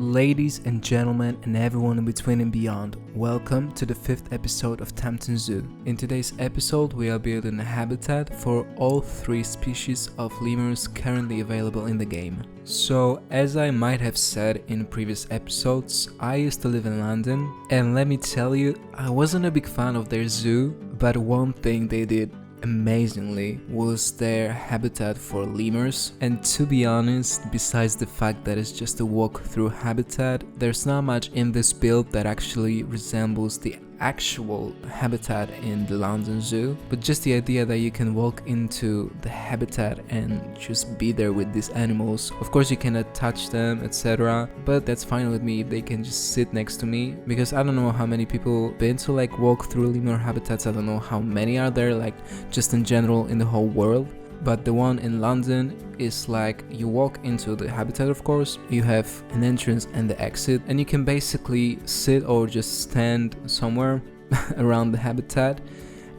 Ladies and gentlemen and everyone in between and beyond, welcome to the 5th episode of Campton Zoo. In today's episode we are building a habitat for all 3 species of lemurs currently available in the game. So as I might have said in previous episodes, I used to live in London, and let me tell you, I wasn't a big fan of their zoo, but one thing they did amazingly was their habitat for lemurs. And to be honest, besides the fact that it's just a walk-through habitat, there's not much in this build that actually resembles the actual habitat in the London Zoo, but just the idea that you can walk into the habitat and just be there with these animals. Of course you cannot touch them, etc., but that's fine with me if they can just sit next to me, because I don't know how many people been to like walk through lemur habitats. I don't know how many are there, like just in general in the whole world. But the one in London is like you walk into the habitat, of course, you have an entrance and the exit, and you can basically sit or just stand somewhere around the habitat,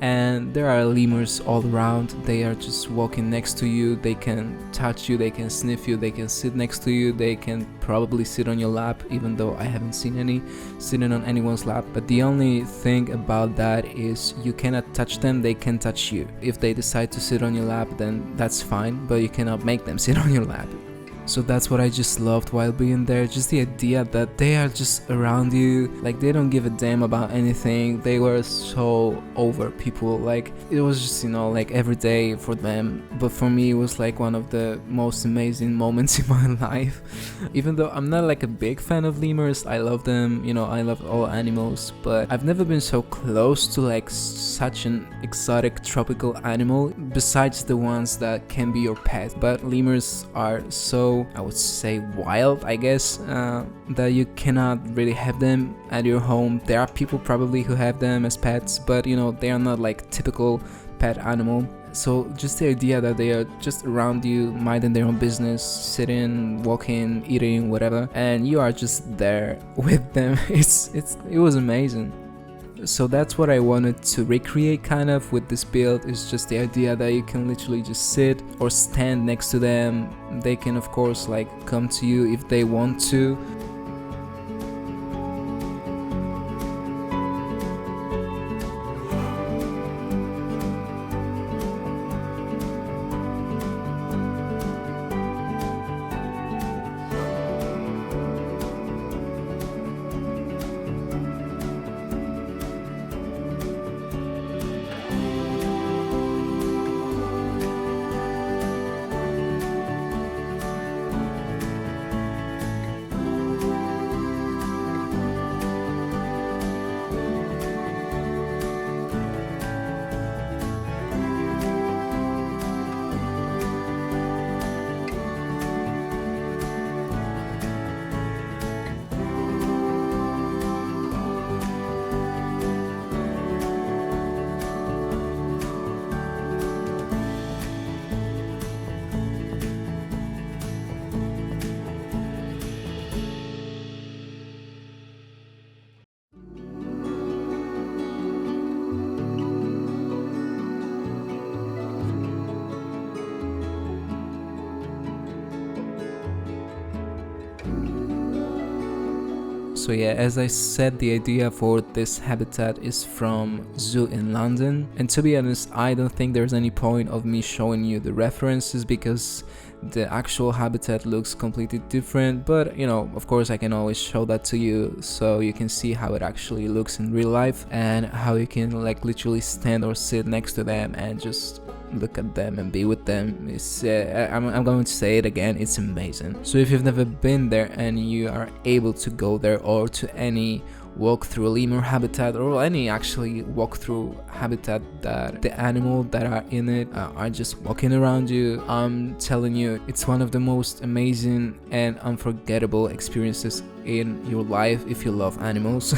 and there are lemurs all around. They are just walking next to you, they can touch you, they can sniff you, they can sit next to you, they can probably sit on your lap, even though I haven't seen any sitting on anyone's lap. But the only thing about that is you cannot touch them, they can touch you. If they decide to sit on your lap, then that's fine, but you cannot make them sit on your lap. So that's what I just loved while being there, just the idea that they are just around you, like they don't give a damn about anything. They were so over people, like it was just, like every day for them, but for me it was like one of the most amazing moments in my life. Even though I'm not like a big fan of lemurs, I love them, I love all animals, but I've never been so close to like such an exotic tropical animal, besides the ones that can be your pet. But lemurs are so, I would say, wild, I guess, that you cannot really have them at your home. There are people probably who have them as pets, but they are not like typical pet animal. So just the idea that they are just around you, minding their own business, sitting, walking, eating, whatever, and you are just there with them, it was amazing. So that's what I wanted to recreate kind of with this build, is just the idea that you can literally just sit or stand next to them. They can of course like come to you if they want to. So yeah, as I said, the idea for this habitat is from Zoo in London, and to be honest, I don't think there's any point of me showing you the references, because the actual habitat looks completely different. But of course I can always show that to you so you can see how it actually looks in real life, and how you can like literally stand or sit next to them and just look at them and be with them. It's I'm going to say it again, it's amazing. So if you've never been there and you are able to go there, or to any walk through lemur habitat, or any actually walk through habitat that the animal that are in it are just walking around you, I'm telling you, it's one of the most amazing and unforgettable experiences in your life if you love animals.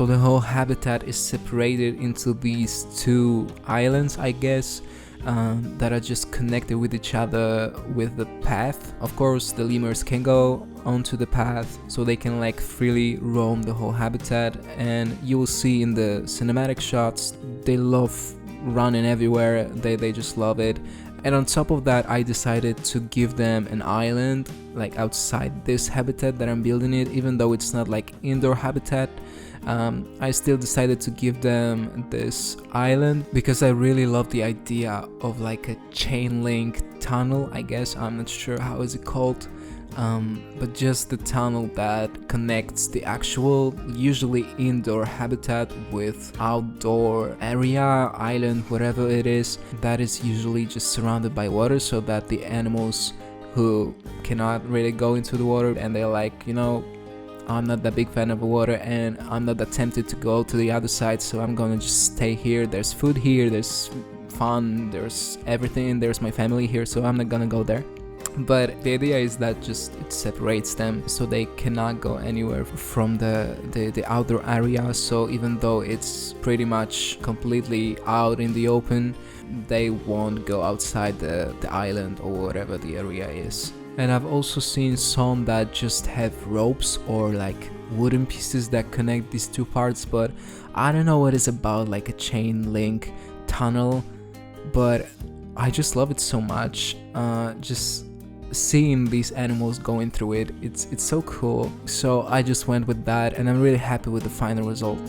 So the whole habitat is separated into these two islands, I guess, that are just connected with each other with the path. Of course, the lemurs can go onto the path, so they can like freely roam the whole habitat, and you will see in the cinematic shots they love running everywhere. They just love it. And on top of that, I decided to give them an island like outside this habitat that I'm building it, even though it's not like indoor habitat. I still decided to give them this island because I really love the idea of like a chain link tunnel, I guess. I'm not sure how is it called, but just the tunnel that connects the actual, usually indoor habitat with outdoor area, island, whatever it is, that is usually just surrounded by water, so that the animals who cannot really go into the water and they're like, you know, I'm not that big fan of water and I'm not that tempted to go to the other side, so I'm gonna just stay here. There's food here, there's fun, there's everything, there's my family here, so I'm not gonna go there. But the idea is that just it separates them, so they cannot go anywhere from the outdoor area. So even though it's pretty much completely out in the open, they won't go outside the island or whatever the area is. And I've also seen some that just have ropes or like wooden pieces that connect these two parts, but I don't know what it's about, like a chain link tunnel, but I just love it so much. Just seeing these animals going through it, it's so cool. So I just went with that, and I'm really happy with the final result.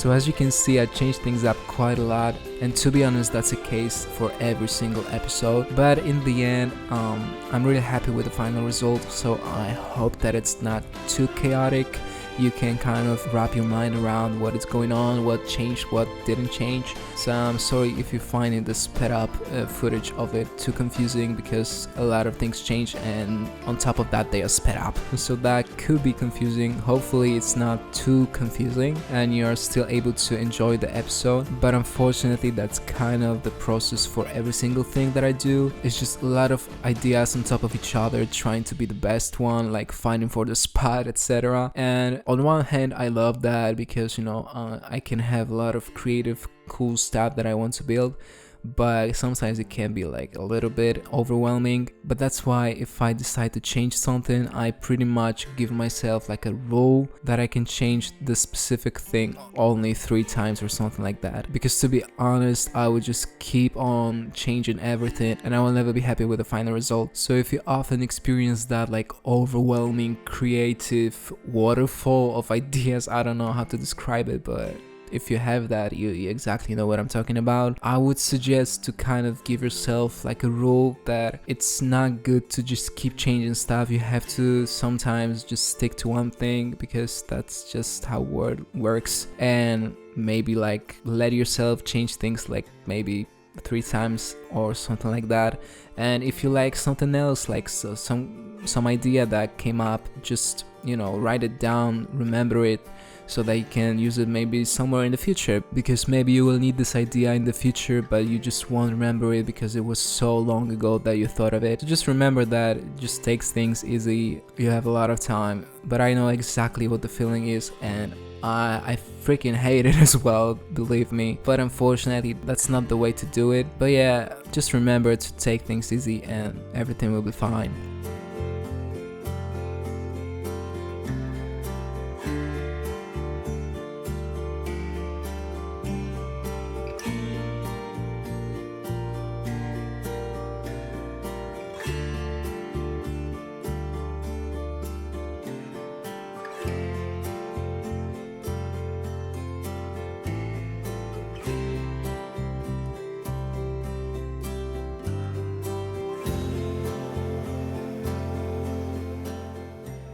So as you can see, I changed things up quite a lot, and to be honest, that's the case for every single episode. But in the end, I'm really happy with the final result, so I hope that it's not too chaotic. You can kind of wrap your mind around what is going on, what changed, what didn't change. So I'm sorry if you're finding the sped up footage of it too confusing, because a lot of things change, and on top of that they are sped up, so that could be confusing. Hopefully it's not too confusing and you're still able to enjoy the episode, but unfortunately that's kind of the process for every single thing that I do. It's just a lot of ideas on top of each other, trying to be the best one, like fighting for the spot, etc. And on one hand I love that, because I can have a lot of creative cool stuff that I want to build, but sometimes it can be like a little bit overwhelming. But that's why if I decide to change something, I pretty much give myself like a rule that I can change the specific thing only 3 times or something like that, because to be honest, I would just keep on changing everything and I will never be happy with the final result. So if you often experience that like overwhelming creative waterfall of ideas, I don't know how to describe it, but if you have that, you exactly know what I'm talking about. I would suggest to kind of give yourself like a rule that it's not good to just keep changing stuff. You have to sometimes just stick to one thing, because that's just how word works, and maybe like let yourself change things like maybe 3 times or something like that. And if you like something else, like some idea that came up, just write it down, remember it, so that you can use it maybe somewhere in the future, because maybe you will need this idea in the future but you just won't remember it because it was so long ago that you thought of it. So just remember that it just takes things easy. You have a lot of time, but I know exactly what the feeling is, and I freaking hate it as well, believe me, but unfortunately that's not the way to do it. But yeah, just remember to take things easy and everything will be fine.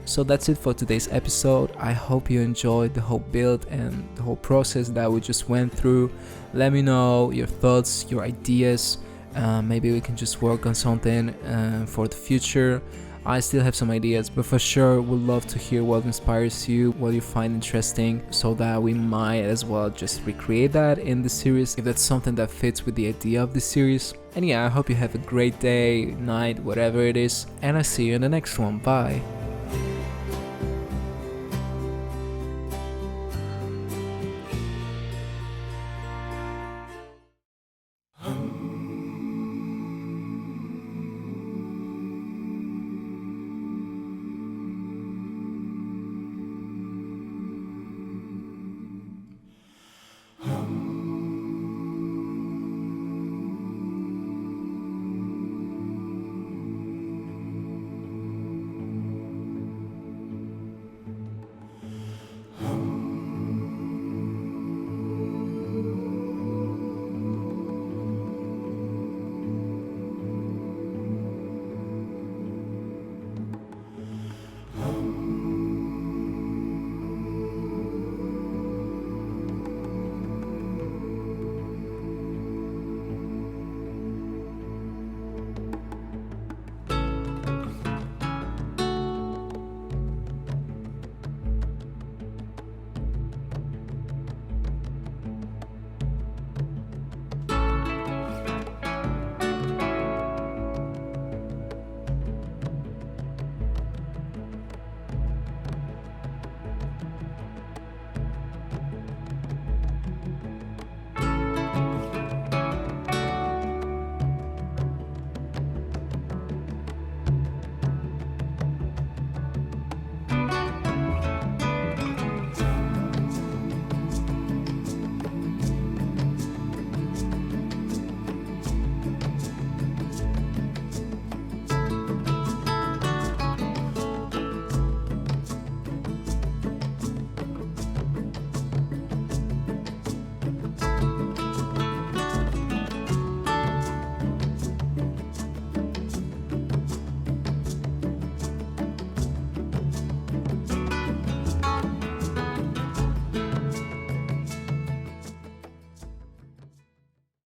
So that's it for today's episode. I hope you enjoyed the whole build and the whole process that we just went through. Let me know your thoughts, your ideas. Maybe we can just work on something for the future. I still have some ideas, but for sure would love to hear what inspires you, what you find interesting, so that we might as well just recreate that in the series if that's something that fits with the idea of the series. And yeah, I hope you have a great day, night, whatever it is, and I'll see you in the next one. Bye.